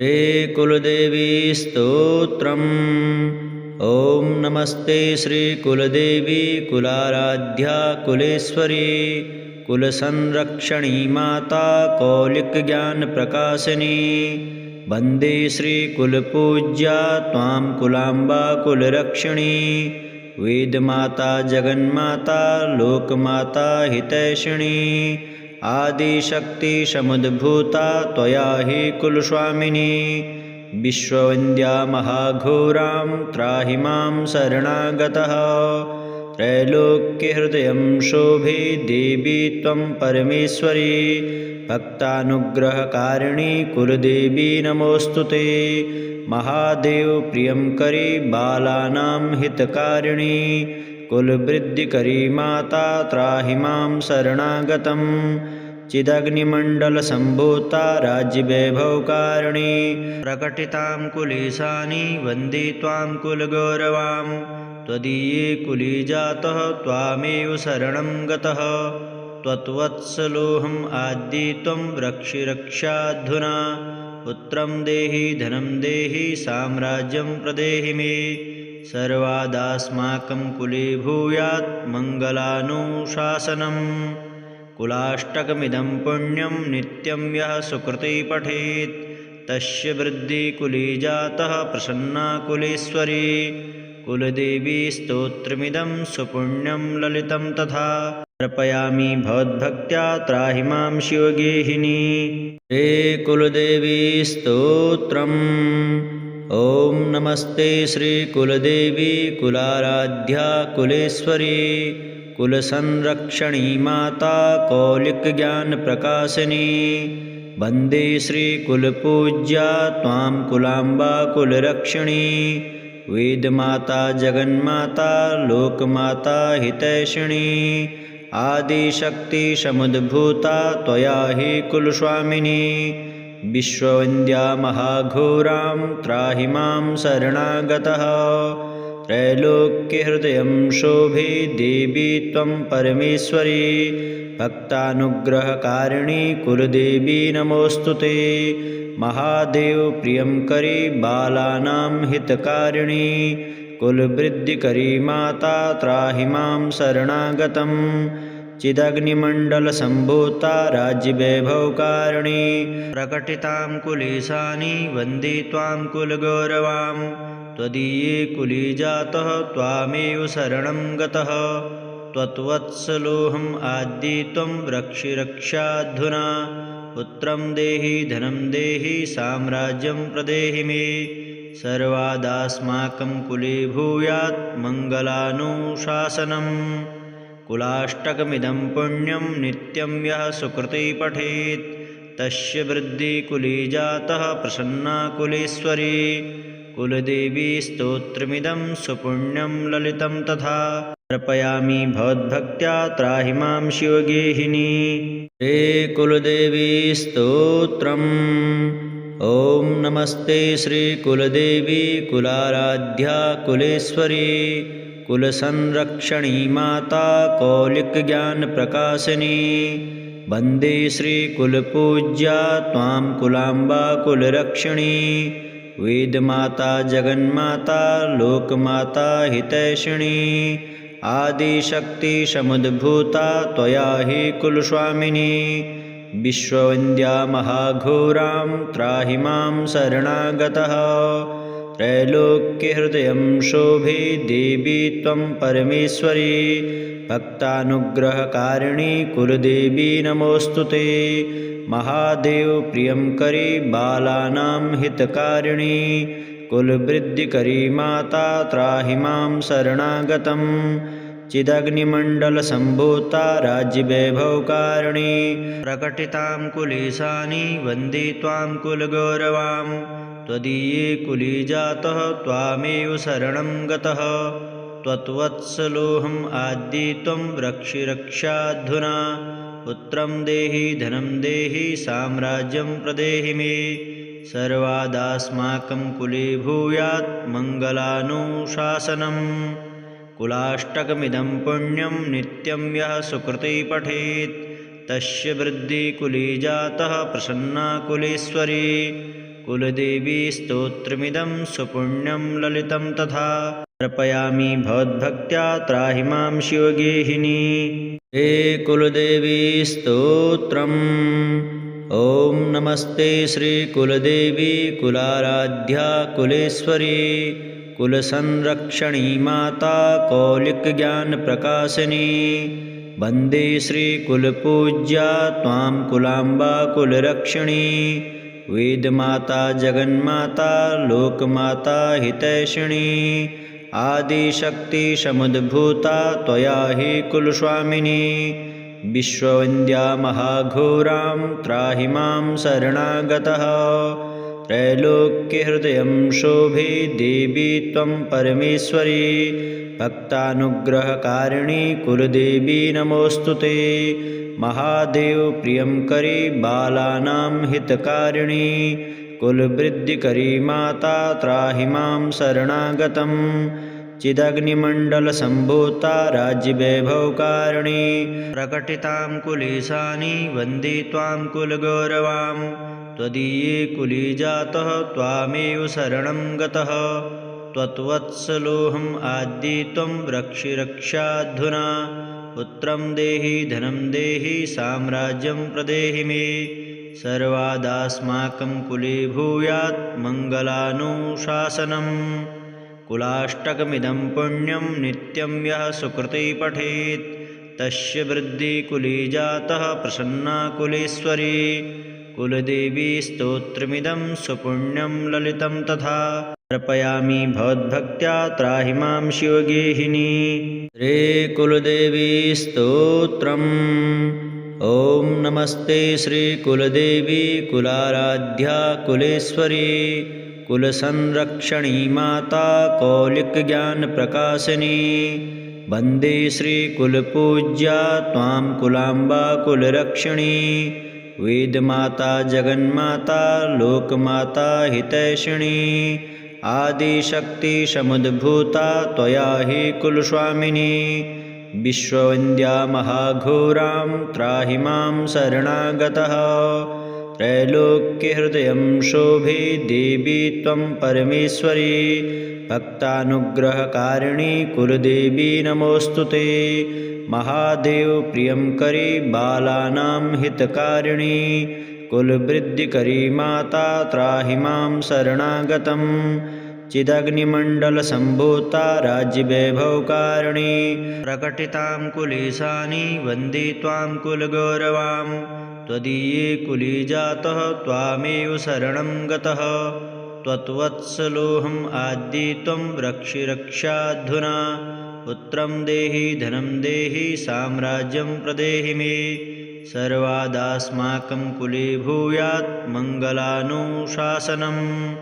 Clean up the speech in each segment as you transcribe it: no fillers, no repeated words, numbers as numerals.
हे कुलदेवी स्तोत्रम्। ॐ नमस्ते श्रीकुलदेवी कुलाराध्या कुलेश्वरी कुलसंरक्षणी माता कौलिकज्ञानप्रकाशिनी। वन्दे श्रीकुलपूज्या त्वां कुलाम्बा कुलरक्षिणी। वेदमाता जगन्माता लोकमाता हितैषिणी। आदिशक्ति समुद्भूता त्वया हि कुलस्वामिनी। विश्ववन्द्या महाघोरां त्राहि मां शरणागतः। त्रैलोक्यहृदयं शोभे देवी त्वं परमेश्वरी। भक्तानुग्रहकारिणी कुलदेवी नमोऽस्तु ते। महादेव प्रियंकरी बालानां हितकारिणी। कुलवृद्धिकरी माता त्राहि मां शरणागतम्। चिदग्निमण्डलसम्भूता राज्यवैभवकारिणी। प्रकटितां कुलेशानी वन्दे त्वां कुलगौरवां। त्वदीये कुले जातः त्वामेव शरणं गतः। त्वत्वत्सलोऽहम् आद्ये त्वं रक्षाध्युना। पुत्रं देहि धनं देहि साम्राज्यं प्रदेहि मे। सर्वादास्माकं कुले भूयात् मङ्गलानुशासनम्। कुलाष्टकमिदं पुण्यं नित्यं यः सुकृती पठेत् तस्य वृद्धिः कुले जातः प्रसन्ना कुलेश्वरी। कुलदेवी स्तोत्रमिदं सुपुण्यं ललितं तथा अर्पयामि भवद्भक्त्या त्राहि मां शिवगेहिनी। हे कुलदेवी स्तोत्रम्। ॐ नमस्ते श्रीकुलदेवी कुलाराध्या कुलेश्वरी कुलसंरक्षणी माता कौलिकज्ञानप्रकाशिनी। वन्दे श्रीकुलपूज्या त्वां कुलाम्बा कुलरक्षिणी। वेदमाता जगन्माता लोकमाता हितैषिणी। आदिशक्ति समुद्भूता त्वया हि कुलस्वामिनी। विश्ववन्द्या महाघोरां त्राहि मां शरणागतः। त्रैलोक्यहृदयं शोभे देवी त्वं परमेश्वरी। भक्तानुग्रहकारिणी कुलदेवी नमोऽस्तु ते। महादेव प्रियंकरी बालानां हितकारिणी। कुलवृद्धिकरी माता त्राहि मां शरणागतम्। चिदग्निमण्डलसम्भूता राज्यवैभवकारिणी। प्रकटितां कुलेशानी वन्दे त्वां कुलगौरवां। त्वदीये कुले जातः त्वामेव शरणं गतः। त्वत्वत्सलोऽहम् आद्ये त्वं रक्षाध्युना। पुत्रं देहि धनं देहि साम्राज्यं प्रदेहि मे। सर्वादास्माकं कुले भूयात् मङ्गलानुशासनम्। कुलाष्टकमिदं पुण्यं नित्यं यः सुकृती पठेत् तस्य वृद्धिः कुले जातः प्रसन्ना कुलेश्वरी। कुलदेवी स्तोत्रमिदं सुपुण्यं ललितं तथा अर्पयामि भवद्भक्त्या त्राहि मां शिवगेहिनी। हे कुलदेवी स्तोत्रम्। ॐ नमस्ते श्रीकुलदेवी कुलाराध्या कुलेश्वरी कुलसंरक्षणी माता कौलिकज्ञानप्रकाशिनी। वन्दे श्रीकुलपूज्या त्वां कुलाम्बा कुलरक्षिणी। वेदमाता जगन्माता लोकमाता हितैषिणी। आदिशक्ति समुद्भूता त्वया हि कुलस्वामिनी। विश्ववन्द्या महाघोरां त्राहि मां शरणागतः। त्रैलोक्यहृदयं शोभे देवी त्वं परमेश्वरी। भक्तानुग्रहकारिणी कुलदेवी नमोऽस्तु ते। महादेव प्रियंकरी बालानां हितकारिणी। कुलवृद्धिकरी माता त्राहि मां शरणागतम्। चिदग्निमण्डलसम्भूता राज्यवैभवकारिणी। प्रकटितां कुलेशानी वन्दे त्वां कुलगौरवां। त्वदीये कुले जातः त्वामेव शरणं गतः। त्वत्वत्सलोऽहम् आद्ये त्वं रक्षाध्युना। पुत्रं देहि धनं देहि साम्राज्यं प्रदेहि मे। सर्वादास्माकं कुले भूयात् मङ्गलानुशासनम्। कुलाष्टकमिदं पुण्यं नित्यं यः सुकृती पठेत् तस्य वृद्धिः कुले जातः प्रसन्ना कुलेश्वरी। कुलदेवी स्तोत्रमिदं सुपुण्यं ललितं तथा अर्पयामि भवद्भक्त्या त्राहि मां शिवगेहिनी। हे कुलदेवी स्तोत्रम्। ॐ नमस्ते श्रीकुलदेवी कुलाराध्या कुलेश्वरी कुलसंरक्षणी माता कौलिकज्ञानप्रकाशिनी। वन्दे श्रीकुलपूज्या त्वां कुलाम्बा कुलरक्षिणी। वेदमाता जगन्माता लोकमाता हितैषिणी। आदिशक्तिसमुद्भूता त्वया हि कुलस्वामिनी। विश्ववन्द्या महाघोरां त्राहि मां शरणागतः। त्रैलोक्यहृदयं शोभे देवी त्वं परमेश्वरी। भक्तानुग्रहकारिणी कुलदेवी नमोऽस्तु ते। महादेवप्रियङ्करी बालानां हितकारिणी। कुलवृद्धिकरी माता त्राहि मां शरणागतम्। चिदग्निमण्डलसम्भूता राज्यवैभवकारिणी। प्रकटितां कुलेशानी वन्दे त्वां कुलगौरवां। त्वदीये कुले जातः त्वामेव शरणं गतः। त्वत्वत्सलोऽहम् आद्ये त्वं रक्षि रक्षाधुना। पुत्रं देहि धनं देहि साम्राज्यं प्रदेहि मे। सर्वादास्माकं कुले भूयात् मङ्गलानुशासनम्। कुलाष्टकमिदं पुण्यं नित्यं यः सुकृते पठेत् तस्य वृद्धिः कुले जातः प्रसन्ना कुलेश्वरी। कुलदेवी स्तोत्रमिदं सुपुण्यं ललितं तथा अर्पयामि भवद्भक्त्या त्राहि मां शिवगेहिनी। रे कुलदेवी स्तोत्रम्। ॐ नमस्ते श्रीकुलदेवी कुलाराध्या कुलेश्वरी कुलसंरक्षणी माता कौलिकज्ञानप्रकाशिनी। वन्दे श्रीकुलपूज्या त्वां कुलाम्बा कुलरक्षिणी। वेदमाता जगन्माता लोकमाता हितैषिणी। आदिशक्तिसमुद्भूता त्वया हि कुलस्वामिनी। विश्ववन्द्या महाघोरां त्राहि मां शरणागतः। त्रैलोक्यहृदयं शोभे देवी त्वं परमेश्वरी। भक्तानुग्रहकारिणी कुलदेवी नमोऽस्तु ते। महादेवप्रियङ्करी बालानां हितकारिणी। कुलवृद्धिकरी माता त्राहि मां शरणागतम्। चिदग्निमण्डलसम्भूता राज्यवैभवकारिणी। प्रकटितां कुलेशानी वन्दे त्वां कुलगौरवां। त्वदीये कुले जातः त्वामेव शरणं गतः। त्वत्वत्सलोऽहम् आद्ये त्वं रक्षि रक्षाधुना। पुत्रं देहि धनं देहि साम्राज्यं प्रदेहि मे। सर्वादास्माकं कुले भूयात् मङ्गलानुशासनम्।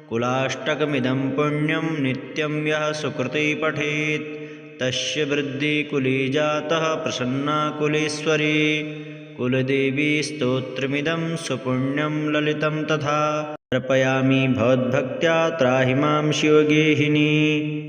कुलाष्टकमिदं पुण्यं नित्यं यः सुकृते पठेत् तस्य वृद्धिः कुले जातः प्रसन्ना कुलेश्वरी। कुलदेवी स्तोत्रमिदं सुपुण्यं ललितं तथा अर्पयामि भवद्भक्त्या त्राहि मां शिवगेहिनी।